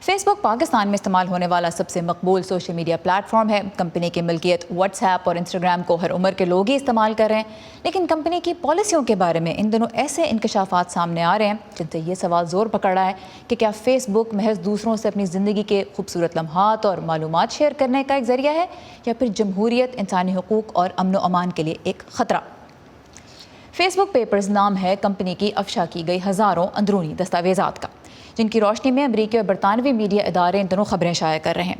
Face بک پاکستان میں استعمال ہونے والا سب سے مقبول سوشل میڈیا پلیٹ فارم ہے۔ کمپنی کی ملکیت واٹس ایپ اور انسٹاگرام کو ہر عمر کے لوگ ہی استعمال کر رہے ہیں، لیکن کمپنی کی پالیسیوں کے بارے میں ان دنوں ایسے انکشافات سامنے آ رہے ہیں جن سے یہ سوال زور پکڑ رہا ہے کہ کیا فیس بک محض دوسروں سے اپنی زندگی کے خوبصورت لمحات اور معلومات شیئر کرنے کا ایک ذریعہ ہے، یا پھر جمہوریت، انسانی حقوق اور امن و امان کے لیے ایک خطرہ۔ فیس بک پیپرز نام ہے کمپنی کی افشا کی گئی ہزاروں اندرونی دستاویزات کا، جن کی روشنی میں امریکی اور برطانوی میڈیا ادارے ان دنوں خبریں شائع کر رہے ہیں۔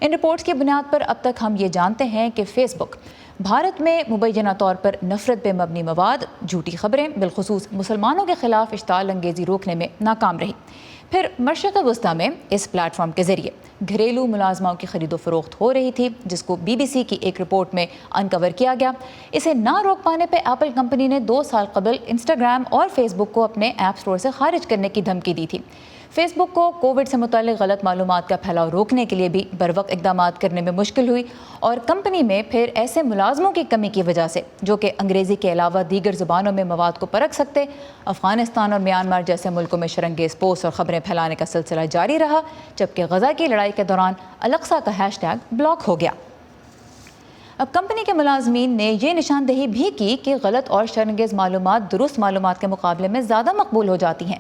ان رپورٹس کی بنیاد پر اب تک ہم یہ جانتے ہیں کہ فیس بک بھارت میں مبینہ طور پر نفرت پہ مبنی مواد، جھوٹی خبریں، بالخصوص مسلمانوں کے خلاف اشتعال انگیزی روکنے میں ناکام رہی۔ پھر مشرق وسطیٰ میں اس پلیٹ فارم کے ذریعے گھریلو ملازموں کی خرید و فروخت ہو رہی تھی، جس کو بی بی سی کی ایک رپورٹ میں انکور کیا گیا۔ اسے نہ روک پانے پہ ایپل کمپنی نے 2 سال قبل انسٹاگرام اور فیس بک کو اپنے ایپ اسٹور سے خارج کرنے کی دھمکی دی تھی۔ فیس بک کو کووڈ سے متعلق غلط معلومات کا پھیلاؤ روکنے کے لیے بھی بروقت اقدامات کرنے میں مشکل ہوئی، اور کمپنی میں پھر ایسے ملازموں کی کمی کی وجہ سے جو کہ انگریزی کے علاوہ دیگر زبانوں میں مواد کو پرکھ سکتے، افغانستان اور میانمار جیسے ملکوں میں شرنگیز پوسٹ اور خبریں پھیلانے کا سلسلہ جاری رہا، جبکہ غزہ کی لڑائی کے دوران الاقصی کا ہیش ٹیگ بلاک ہو گیا۔ اب کمپنی کے ملازمین نے یہ نشاندہی بھی کی کہ غلط اور شرنگیز معلومات درست معلومات کے مقابلے میں زیادہ مقبول ہو جاتی ہیں۔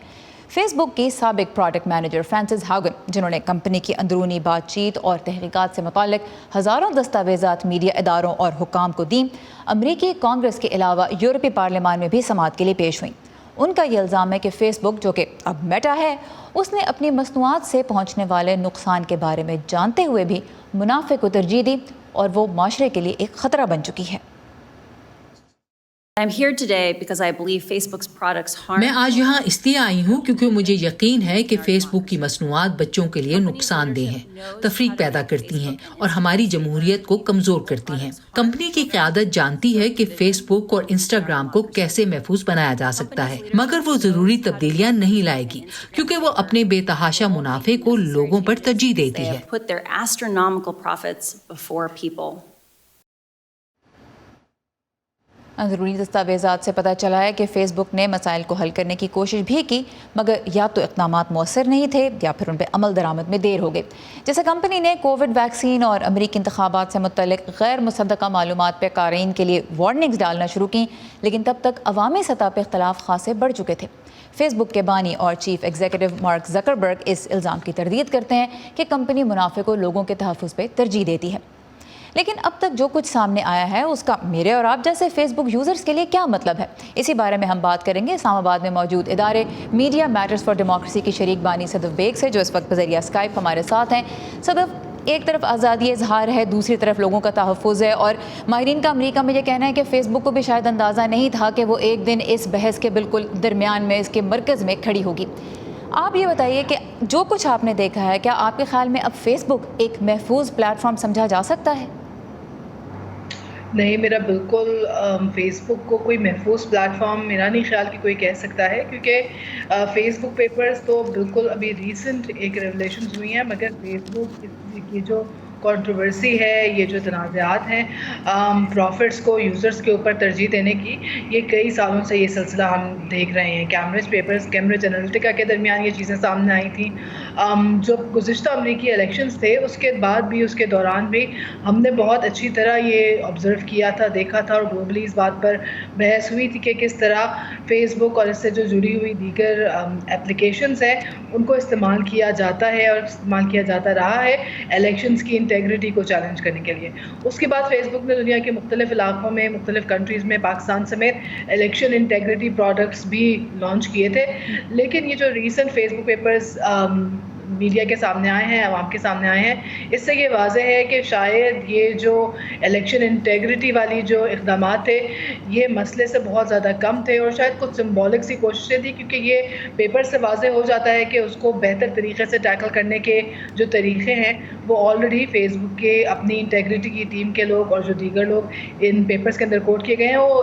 فیس بک کی سابق پروڈکٹ مینیجر فرانسس ہاگن، جنہوں نے کمپنی کی اندرونی بات چیت اور تحقیقات سے متعلق ہزاروں دستاویزات میڈیا اداروں اور حکام کو دیں، امریکی کانگریس کے علاوہ یورپی پارلیمان میں بھی سماعت کے لیے پیش ہوئیں۔ ان کا یہ الزام ہے کہ فیس بک، جو کہ اب میٹا ہے، اس نے اپنی مصنوعات سے پہنچنے والے نقصان کے بارے میں جانتے ہوئے بھی منافع کو ترجیح دی، اور وہ معاشرے کے لیے ایک خطرہ بن چکی ہے۔ میں آج یہاں اس لیے آئی ہوں کیونکہ مجھے یقین ہے کہ فیس بک کی مصنوعات بچوں کے لیے نقصان دہ ہیں، تفریق پیدا کرتی ہیں اور ہماری جمہوریت کو کمزور کرتی ہیں۔ کمپنی کی قیادت جانتی ہے کہ فیس بک اور انسٹاگرام کو کیسے محفوظ بنایا جا سکتا ہے، مگر وہ ضروری تبدیلیاں نہیں لائے گی کیونکہ وہ اپنے بے تحاشا منافع کو لوگوں پر ترجیح دیتی ہے۔ اندرونی دستاویزات سے پتہ چلا ہے کہ فیس بک نے مسائل کو حل کرنے کی کوشش بھی کی، مگر یا تو اقدامات مؤثر نہیں تھے یا پھر ان پہ عمل درآمد میں دیر ہو گئی۔ جیسے کمپنی نے کووڈ ویکسین اور امریکی انتخابات سے متعلق غیر مصدقہ معلومات پہ قارئین کے لیے وارننگز ڈالنا شروع کی، لیکن تب تک عوامی سطح پہ اختلاف خاصے بڑھ چکے تھے۔ فیس بک کے بانی اور چیف ایگزیکٹو مارک زکربرگ اس الزام کی تردید کرتے ہیں کہ کمپنی منافع کو لوگوں کے تحفظ پہ ترجیح دیتی ہے، لیکن اب تک جو کچھ سامنے آیا ہے اس کا میرے اور آپ جیسے فیس بک یوزرز کے لیے کیا مطلب ہے؟ اسی بارے میں ہم بات کریں گے اسلام آباد میں موجود ادارے میڈیا میٹرز فار ڈیموکریسی کی شریک بانی صدف بیگ سے، جو اس وقت بذریعہ اسکائپ ہمارے ساتھ ہیں۔ صدف، ایک طرف آزادی اظہار ہے، دوسری طرف لوگوں کا تحفظ ہے، اور ماہرین کا امریکہ میں یہ کہنا ہے کہ فیس بک کو بھی شاید اندازہ نہیں تھا کہ وہ ایک دن اس بحث کے بالکل درمیان میں، اس کے مرکز میں کھڑی ہوگی۔ آپ یہ بتائیے کہ جو کچھ آپ نے دیکھا ہے، کیا آپ کے خیال میں اب فیس بک ایک محفوظ پلیٹ فارم سمجھا جا سکتا ہے؟ نہیں، میرا بالکل فیس بک کو کوئی محفوظ پلیٹ فارم میرا نہیں خیال کہ کوئی کہہ سکتا ہے، کیونکہ فیس بک پیپرز تو بالکل ابھی ریسنٹ ایک ریولیشنز ہوئی ہیں، مگر فیس بک کی جو کنٹروورسی ہے، یہ جو تنازعات ہیں پروفٹس کو یوزرز کے اوپر ترجیح دینے کی، یہ کئی سالوں سے یہ سلسلہ ہم دیکھ رہے ہیں۔ کیمبرج پیپرز، کیمبرج انالیٹیکا کے درمیان یہ چیزیں سامنے آئی تھیں۔ جب گزشتہ امریکی الیکشنز تھے اس کے بعد بھی، اس کے دوران بھی ہم نے بہت اچھی طرح یہ آبزرو کیا تھا، دیکھا تھا، اور گلوبلی اس بات پر بحث ہوئی تھی کہ کس طرح فیس بک اور اس سے جو جڑی ہوئی دیگر اپلیکیشنز ہیں ان کو استعمال کیا جاتا ہے اور استعمال کیا جاتا رہا ہے الیکشنز کی انٹیگریٹی کو چیلنج کرنے کے لیے۔ اس کے بعد فیس بک نے دنیا کے مختلف علاقوں میں، مختلف کنٹریز میں، پاکستان سمیت الیکشن انٹیگریٹی پروڈکٹس بھی لانچ کیے تھے، لیکن یہ جو ریسنٹ فیس بک پیپرز میڈیا کے سامنے آئے ہیں، عوام کے سامنے آئے ہیں، اس سے یہ واضح ہے کہ شاید یہ جو الیکشن انٹیگریٹی والی جو اقدامات تھے یہ مسئلے سے بہت زیادہ کم تھے، اور شاید کچھ سمبولک سی کوششیں تھیں، کیونکہ یہ پیپر سے واضح ہو جاتا ہے کہ اس کو بہتر طریقے سے ٹیکل کرنے کے جو طریقے ہیں وہ آلریڈی فیس بک کے اپنی انٹیگریٹی کی ٹیم کے لوگ اور جو دیگر لوگ ان پیپرز کے اندر کوٹ کیے گئے ہیں وہ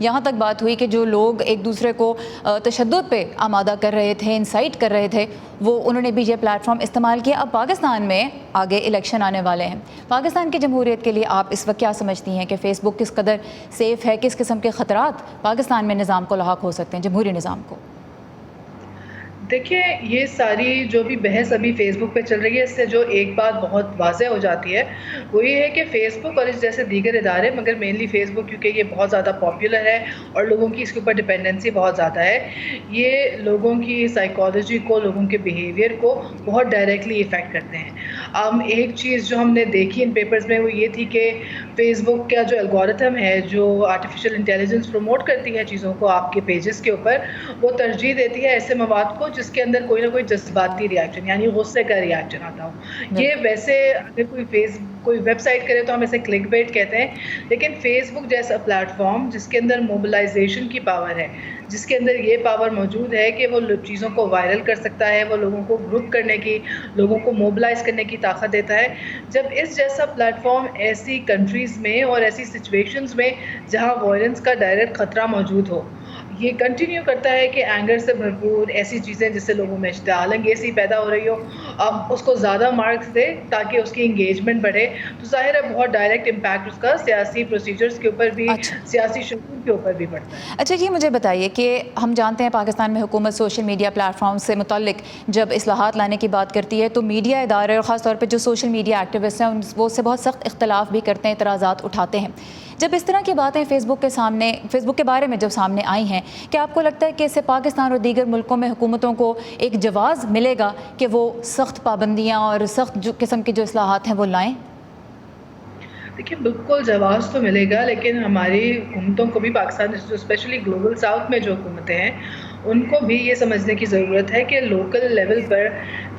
یہاں تک بات ہوئی کہ جو لوگ ایک دوسرے کو تشدد پہ آمادہ کر رہے تھے، انسائٹ کر رہے تھے، وہ انہوں نے بھی یہ پلیٹ فارم استعمال کیا۔ اب پاکستان میں آگے الیکشن آنے والے ہیں، پاکستان کی جمہوریت کے لیے آپ اس وقت کیا سمجھتی ہیں کہ فیس بک کس قدر سیف ہے، کس قسم کے خطرات پاکستان میں نظام کو لاحق ہو سکتے ہیں، جمہوری نظام کو؟ دیکھیے، یہ ساری جو بھی بحث ابھی فیس بک پہ چل رہی ہے، اس سے جو ایک بات بہت واضح ہو جاتی ہے وہ یہ ہے کہ فیس بک اور اس جیسے دیگر ادارے، مگر مینلی فیس بک کیونکہ یہ بہت زیادہ پاپولر ہے اور لوگوں کی اس کے اوپر ڈپینڈنسی بہت زیادہ ہے، یہ لوگوں کی سائیکالوجی کو، لوگوں کے بیہیویئر کو بہت ڈائریکٹلی افیکٹ کرتے ہیں۔ ایک چیز جو ہم نے دیکھی ان پیپرز میں وہ یہ تھی کہ فیس بک کا جو الگورتھم ہے، جو آرٹیفیشیل انٹیلیجنس پروموٹ کرتی ہے چیزوں کو آپ کے پیجز کے اوپر، وہ ترجیح دیتی ہے ایسے مواد کو جس کے اندر کوئی نہ کوئی جذباتی ریاکشن یعنی غصے کا ریاکشن آتا ہو۔ یہ ویسے اگر کوئی ویب سائٹ کرے تو ہم اسے کلک بیٹ کہتے ہیں، لیکن فیس بک جیسا پلیٹ فارم جس کے اندر موبلائزیشن کی پاور ہے، جس کے اندر یہ پاور موجود ہے کہ وہ چیزوں کو وائرل کر سکتا ہے، وہ لوگوں کو گروپ کرنے کی، لوگوں کو موبلائز کرنے کی طاقت دیتا ہے، جب اس جیسا پلیٹ فارم ایسی کنٹریز میں اور ایسی سچویشنز میں جہاں وائلنس کا ڈائریکٹ خطرہ موجود ہو، یہ کنٹینیو کرتا ہے کہ اینگر سے بھرپور ایسی چیزیں جس سے لوگوں میں اشتعال انگیزی پیدا ہو رہی ہو، اب اس کو زیادہ مارکس دے تاکہ اس کی انگیجمنٹ بڑھے، تو ظاہر ہے بہت ڈائریکٹ امپیکٹ اس کا سیاسی پروسیجرز کے اوپر بھی، سیاسی شعور کے اوپر بھی پڑتا ہے۔ اچھا، یہ مجھے بتائیے کہ ہم جانتے ہیں پاکستان میں حکومت سوشل میڈیا پلیٹ فارم سے متعلق جب اصلاحات لانے کی بات کرتی ہے تو میڈیا ادارے اور خاص طور پہ جو سوشل میڈیا ایکٹیوسٹ ہیں وہ اس سے بہت سخت اختلاف بھی کرتے ہیں، اعتراضات اٹھاتے ہیں۔ جب اس طرح کی باتیں فیس بک کے بارے میں جب سامنے آئی ہیں، کیا آپ کو لگتا ہے کہ اس سے پاکستان اور دیگر ملکوں میں حکومتوں کو ایک جواز ملے گا کہ وہ سخت پابندیاں اور سخت جو قسم کی جو اصلاحات ہیں وہ لائیں؟ دیکھیے، بالکل جواز تو ملے گا، لیکن ہماری حکومتوں کو بھی، پاکستان جو اسپیشلی گلوبل ساؤتھ میں جو حکومتیں ہیں، ان کو بھی یہ سمجھنے کی ضرورت ہے کہ لوکل لیول پر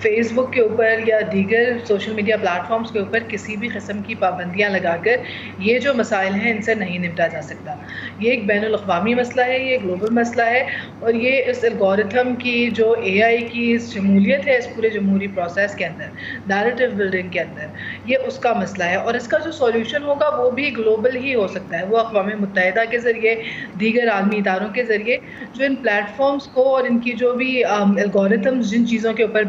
فیس بک کے اوپر یا دیگر سوشل میڈیا پلیٹ فارمز کے اوپر کسی بھی قسم کی پابندیاں لگا کر یہ جو مسائل ہیں ان سے نہیں نپٹا جا سکتا۔ یہ ایک بین الاقوامی مسئلہ ہے، یہ گلوبل مسئلہ ہے، اور یہ اس الگورتھم کی جو اے آئی کی شمولیت ہے اس پورے جمہوری پروسیس کے اندر، نیریٹو بلڈنگ کے اندر، یہ اس کا مسئلہ ہے، اور اس کا جو سولوشن ہوگا وہ بھی گلوبل ہی ہو سکتا ہے، وہ اقوام متحدہ کے ذریعے، دیگر عالمی اداروں کے ذریعے، جو ان پلیٹ فارمز کو اور ان کی جو بھی الگورتھمز جن چیزوں کے اوپر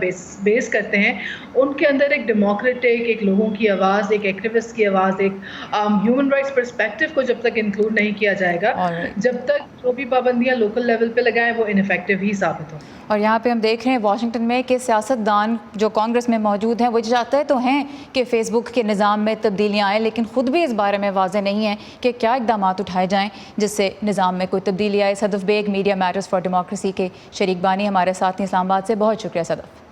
بیس کرتے ہیں، ان کے اندر ایک ڈیموکریٹک، ایک لوگوں کی آواز، ایک ایکٹیوسٹ کی آواز، ایک ہیومن رائٹس پرسپیکٹو کو جب تک انکلوڈ نہیں کیا جائے گا، جب تک جو بھی پابندیاں لوکل لیول پہ لگائیں وہ انفیکٹو ہی ثابت ہوں۔ اور یہاں پہ ہم دیکھ رہے ہیں واشنگٹن میں کہ سیاستدان جو کانگریس میں موجود ہیں وہ چاہتے تو ہیں کہ فیس بک کے نظام میں تبدیلیاں آئیں، لیکن خود بھی اس بارے میں واضح نہیں ہے کہ کیا اقدامات اٹھائے جائیں جس سے نظام میں کوئی تبدیلی آئے۔ Sadaf Baig, media matters for democracy کے شریک بانی، ہمارے ساتھ اسلام آباد سے، بہت شکریہ صدف۔